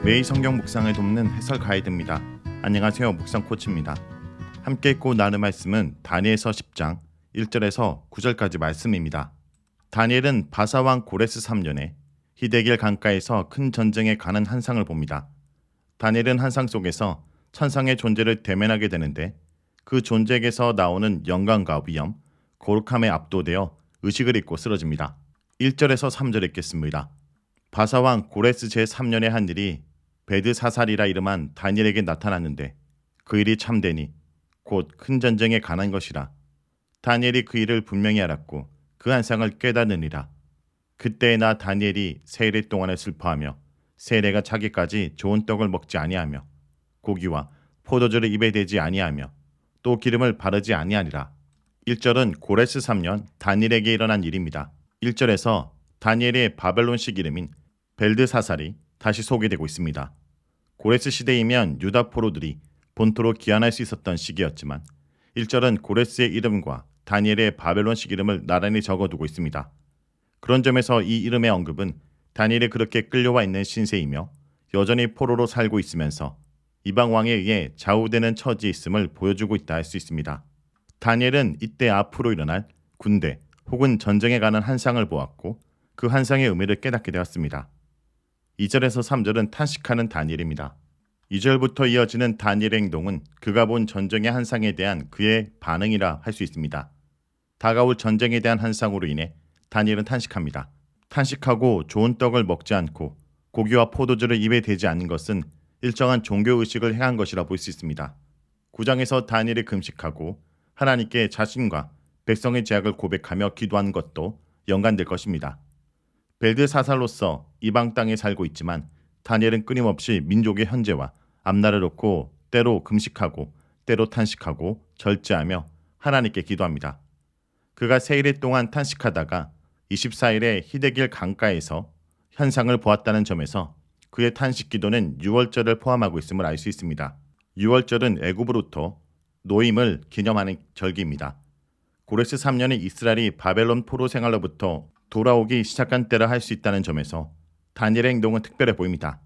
매일 성경 묵상을 돕는 해설 가이드입니다. 안녕하세요. 묵상 코치입니다. 함께 읽고 나눌 말씀은 다니엘서 10장 1절에서 9절까지 말씀입니다. 다니엘은 바사왕 고레스 3년에 히데길 강가에서 큰 전쟁에 가는 환상을 봅니다. 다니엘은 환상 속에서 천상의 존재를 대면하게 되는데 그 존재에게서 나오는 영광과 위엄, 거룩함에 압도되어 의식을 잃고 쓰러집니다. 1절에서 3절 읽겠습니다. 바사왕 고레스 제3년에 한 일이 베드사살이라 이름한 다니엘에게 나타났는데 그 일이 참되니 곧 큰 전쟁에 관한 것이라. 다니엘이 그 일을 분명히 알았고 그 환상을 깨닫느니라. 그때나 다니엘이 세일 동안에 슬퍼하며 세례가 차기까지 좋은 떡을 먹지 아니하며 고기와 포도주를 입에 대지 아니하며 또 기름을 바르지 아니하리라. 1절은 고레스 3년 다니엘에게 일어난 일입니다. 1절에서 다니엘의 바벨론식 이름인 벨드사살이 다시 소개되고 있습니다. 고레스 시대이면 유다 포로들이 본토로 귀환할 수 있었던 시기였지만 1절은 고레스의 이름과 다니엘의 바벨론식 이름을 나란히 적어두고 있습니다. 그런 점에서 이 이름의 언급은 다니엘이 그렇게 끌려와 있는 신세이며 여전히 포로로 살고 있으면서 이방 왕에 의해 좌우되는 처지에 있음을 보여주고 있다 할 수 있습니다. 다니엘은 이때 앞으로 일어날 군대 혹은 전쟁에 관한 환상을 보았고 그 환상의 의미를 깨닫게 되었습니다. 2절에서 3절은 탄식하는 다니엘입니다. 2절부터 이어지는 다니엘의 행동은 그가 본 전쟁의 환상에 대한 그의 반응이라 할 수 있습니다. 다가올 전쟁에 대한 환상으로 인해 다니엘은 탄식합니다. 탄식하고 좋은 떡을 먹지 않고 고기와 포도주를 입에 대지 않는 것은 일정한 종교의식을 행한 것이라 볼 수 있습니다. 9장에서 다니엘이 금식하고 하나님께 자신과 백성의 죄악을 고백하며 기도하는 것도 연관될 것입니다. 벨드사살로서 이방 땅에 살고 있지만 다니엘은 끊임없이 민족의 현재와 앞날을 놓고 때로 금식하고 때로 탄식하고 절제하며 하나님께 기도합니다. 그가 세일 동안 탄식하다가 24일에 히데길 강가에서 현상을 보았다는 점에서 그의 탄식 기도는 6월절을 포함하고 있음을 알 수 있습니다. 6월절은 애굽으로부터 노임을 기념하는 절기입니다. 고레스 3년에 이스라엘이 바벨론 포로 생활로부터 돌아오기 시작한 때라 할 수 있다는 점에서 다니엘의 행동은 특별해 보입니다.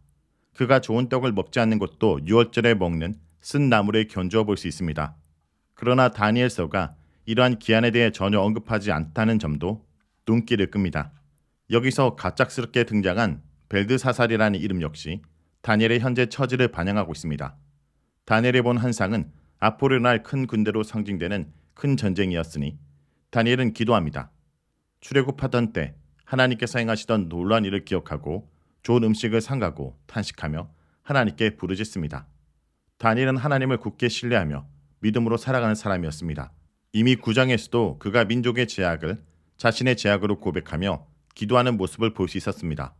그가 좋은 떡을 먹지 않는 것도 6월절에 먹는 쓴 나물에 견주어 볼 수 있습니다. 그러나 다니엘서가 이러한 기한에 대해 전혀 언급하지 않다는 점도 눈길을 끕니다. 여기서 갑작스럽게 등장한 벨드사살이라는 이름 역시 다니엘의 현재 처지를 반영하고 있습니다. 다니엘이 본 환상은 앞으로 일어날 큰 군대로 상징되는 큰 전쟁이었으니 다니엘은 기도합니다. 출애굽하던 때 하나님께서 행하시던 놀라운 일을 기억하고 좋은 음식을 삼가고 탄식하며 하나님께 부르짖습니다. 다니엘은 하나님을 굳게 신뢰하며 믿음으로 살아가는 사람이었습니다. 이미 9장에서도 그가 민족의 죄악을 자신의 죄악으로 고백하며 기도하는 모습을 볼 수 있었습니다.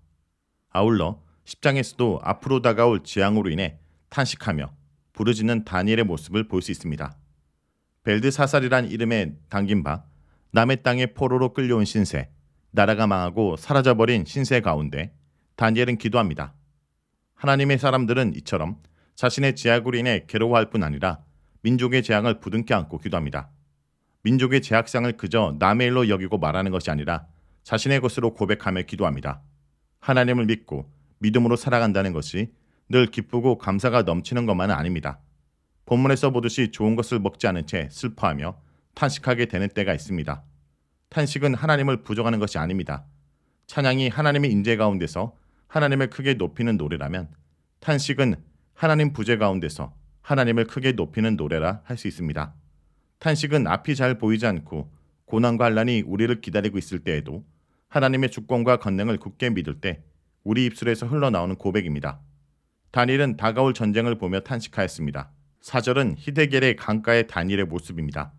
아울러 10장에서도 앞으로 다가올 재앙으로 인해 탄식하며 부르짖는 다니엘의 모습을 볼 수 있습니다. 벨드사살이란 이름에 담긴 바 남의 땅에 포로로 끌려온 신세, 나라가 망하고 사라져버린 신세 가운데 다니엘은 기도합니다. 하나님의 사람들은 이처럼 자신의 죄악으로 인해 괴로워할 뿐 아니라 민족의 재앙을 부둥켜 안고 기도합니다. 민족의 죄악상을 그저 남의 일로 여기고 말하는 것이 아니라 자신의 것으로 고백하며 기도합니다. 하나님을 믿고 믿음으로 살아간다는 것이 늘 기쁘고 감사가 넘치는 것만은 아닙니다. 본문에서 보듯이 좋은 것을 먹지 않은 채 슬퍼하며 탄식하게 되는 때가 있습니다. 탄식은 하나님을 부정하는 것이 아닙니다. 찬양이 하나님의 인재 가운데서 하나님을 크게 높이는 노래라면 탄식은 하나님 부재 가운데서 하나님을 크게 높이는 노래라 할 수 있습니다. 탄식은 앞이 잘 보이지 않고 고난과 환난이 우리를 기다리고 있을 때에도 하나님의 주권과 권능을 굳게 믿을 때 우리 입술에서 흘러나오는 고백입니다. 다니엘은 다가올 전쟁을 보며 탄식하였습니다. 4절은 히데겔의 강가의 다니엘의 모습입니다.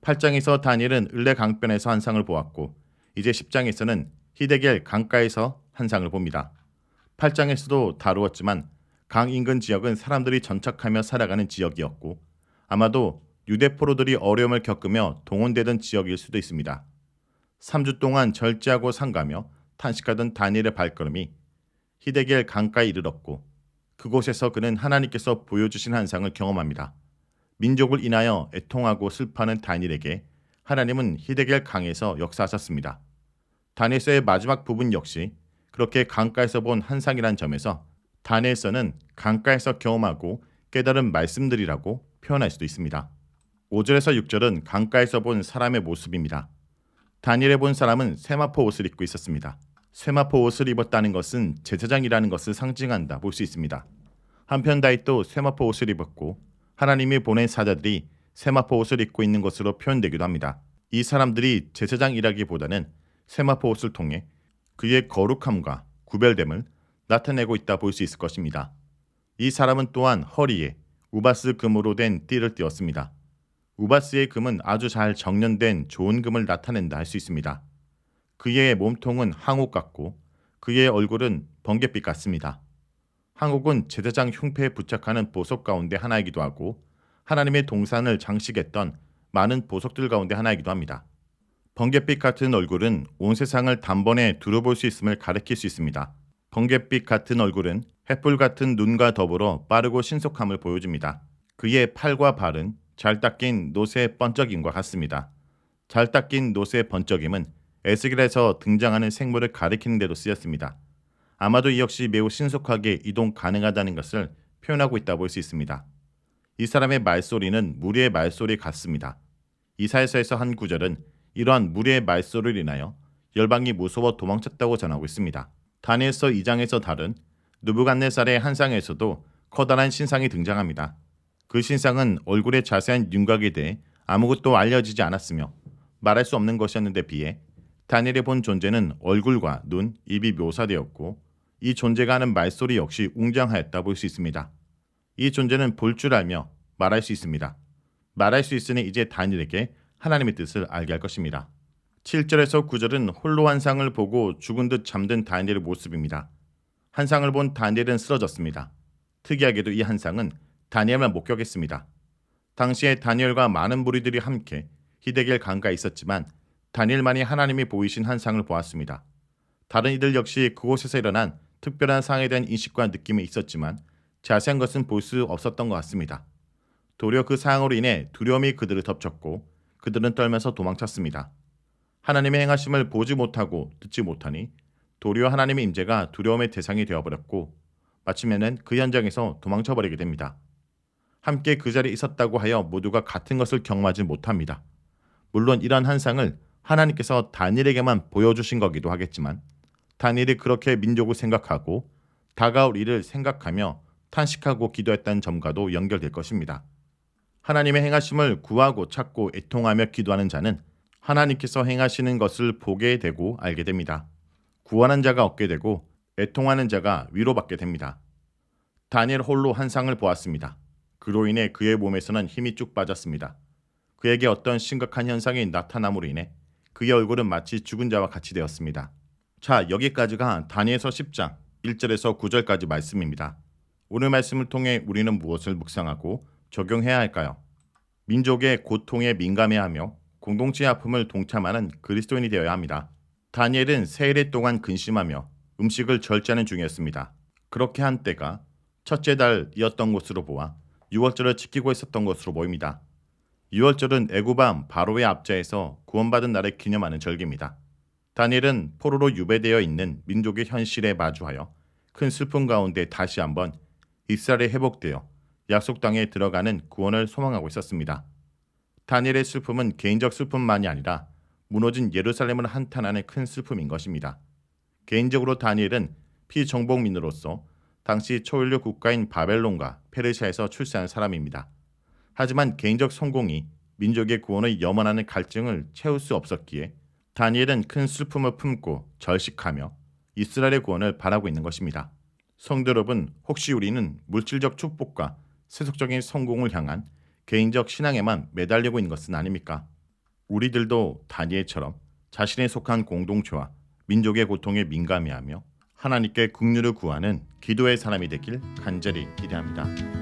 8장에서 다니엘은 을레 강변에서 환상을 보았고 이제 10장에서는 히데겔 강가에서 환상을 봅니다. 8장에서도 다루었지만 강 인근 지역은 사람들이 전착하며 살아가는 지역이었고 아마도 유대 포로들이 어려움을 겪으며 동원되던 지역일 수도 있습니다. 3주 동안 절제하고 상가며 탄식하던 다니엘의 발걸음이 히데겔 강가에 이르렀고 그곳에서 그는 하나님께서 보여주신 환상을 경험합니다. 민족을 인하여 애통하고 슬퍼하는 다니엘에게 하나님은 히데겔 강에서 역사하셨습니다. 다니엘서의 마지막 부분 역시 그렇게 강가에서 본 환상이란 점에서 다니엘서는 강가에서 경험하고 깨달은 말씀들이라고 표현할 수도 있습니다. 5절에서 6절은 강가에서 본 사람의 모습입니다. 다니엘에 본 사람은 세마포 옷을 입고 있었습니다. 세마포 옷을 입었다는 것은 제사장이라는 것을 상징한다 볼 수 있습니다. 한편 다윗도 세마포 옷을 입었고 하나님이 보낸 사자들이 세마포 옷을 입고 있는 것으로 표현되기도 합니다. 이 사람들이 제사장이라기보다는 세마포 옷을 통해 그의 거룩함과 구별됨을 나타내고 있다 볼 수 있을 것입니다. 이 사람은 또한 허리에 우바스 금으로 된 띠를 띠었습니다. 우바스의 금은 아주 잘 정련된 좋은 금을 나타낸다 할 수 있습니다. 그의 몸통은 항옥 같고 그의 얼굴은 번갯빛 같습니다. 항옥은 제사장 흉패에 부착하는 보석 가운데 하나이기도 하고 하나님의 동산을 장식했던 많은 보석들 가운데 하나이기도 합니다. 번갯빛 같은 얼굴은 온 세상을 단번에 두루볼 수 있음을 가리킬 수 있습니다. 번갯빛 같은 얼굴은 횃불 같은 눈과 더불어 빠르고 신속함을 보여줍니다. 그의 팔과 발은 잘 닦인 놋의 번쩍임과 같습니다. 잘 닦인 놋의 번쩍임은 에스겔에서 등장하는 생물을 가리키는 데도 쓰였습니다. 아마도 이 역시 매우 신속하게 이동 가능하다는 것을 표현하고 있다 볼 수 있습니다. 이 사람의 말소리는 무리의 말소리 같습니다. 이사야서에서 한 구절은 이러한 무리의 말소리를 인하여 열방이 무서워 도망쳤다고 전하고 있습니다. 다니엘서 2장에서 다룬 느부갓네살의 한상에서도 커다란 신상이 등장합니다. 그 신상은 얼굴의 자세한 윤곽에 대해 아무것도 알려지지 않았으며 말할 수 없는 것이었는데 비해 다니엘이 본 존재는 얼굴과 눈, 입이 묘사되었고 이 존재가 하는 말소리 역시 웅장하였다 볼 수 있습니다. 이 존재는 볼 줄 알며 말할 수 있습니다. 말할 수 있으니 이제 다니엘에게 하나님의 뜻을 알게 할 것입니다. 7절에서 9절은 홀로 한상을 보고 죽은 듯 잠든 다니엘의 모습입니다. 한상을 본 다니엘은 쓰러졌습니다. 특이하게도 이 한상은 다니엘만 목격했습니다. 당시에 다니엘과 많은 무리들이 함께 히데겔 강가에 있었지만 다니엘만이 하나님이 보이신 한상을 보았습니다. 다른 이들 역시 그곳에서 일어난 특별한 상황에 대한 인식과 느낌이 있었지만 자세한 것은 볼 수 없었던 것 같습니다. 도리어 그 상황으로 인해 두려움이 그들을 덮쳤고 그들은 떨면서 도망쳤습니다. 하나님의 행하심을 보지 못하고 듣지 못하니 도리어 하나님의 임재가 두려움의 대상이 되어버렸고 마침내는 그 현장에서 도망쳐버리게 됩니다. 함께 그 자리에 있었다고 하여 모두가 같은 것을 경험하지 못합니다. 물론 이러한 한상을 하나님께서 다니엘에게만 보여주신 거기도 하겠지만 다니엘이 그렇게 민족을 생각하고 다가올 일을 생각하며 탄식하고 기도했다는 점과도 연결될 것입니다. 하나님의 행하심을 구하고 찾고 애통하며 기도하는 자는 하나님께서 행하시는 것을 보게 되고 알게 됩니다. 구하는 자가 얻게 되고 애통하는 자가 위로받게 됩니다. 다니엘 홀로 한상을 보았습니다. 그로 인해 그의 몸에서는 힘이 쭉 빠졌습니다. 그에게 어떤 심각한 현상이 나타남으로 인해 그의 얼굴은 마치 죽은 자와 같이 되었습니다. 자, 여기까지가 다니엘서 10장 1절에서 9절까지 말씀입니다. 오늘 말씀을 통해 우리는 무엇을 묵상하고 적용해야 할까요? 민족의 고통에 민감해하며 공동체의 아픔을 동참하는 그리스도인이 되어야 합니다. 다니엘은 세일의 동안 근심하며 음식을 절제하는 중이었습니다. 그렇게 한 때가 첫째 달이었던 것으로 보아 6월절을 지키고 있었던 것으로 보입니다. 6월절은 애굽왕 바로의 압제에서 구원받은 날을 기념하는 절기입니다. 다니엘은 포로로 유배되어 있는 민족의 현실에 마주하여 큰 슬픔 가운데 다시 한번 이스라엘에 회복되어 약속 땅에 들어가는 구원을 소망하고 있었습니다. 다니엘의 슬픔은 개인적 슬픔만이 아니라 무너진 예루살렘을 한탄하는 큰 슬픔인 것입니다. 개인적으로 다니엘은 피정복민으로서 당시 초연료 국가인 바벨론과 페르시아에서 출세한 사람입니다. 하지만 개인적 성공이 민족의 구원을 염원하는 갈증을 채울 수 없었기에 다니엘은 큰 슬픔을 품고 절식하며 이스라엘의 구원을 바라고 있는 것입니다. 성도 여러분, 혹시 우리는 물질적 축복과 세속적인 성공을 향한 개인적 신앙에만 매달리고 있는 것은 아닙니까? 우리들도 다니엘처럼 자신에 속한 공동체와 민족의 고통에 민감해하며 하나님께 긍휼을 구하는 기도의 사람이 되길 간절히 기대합니다.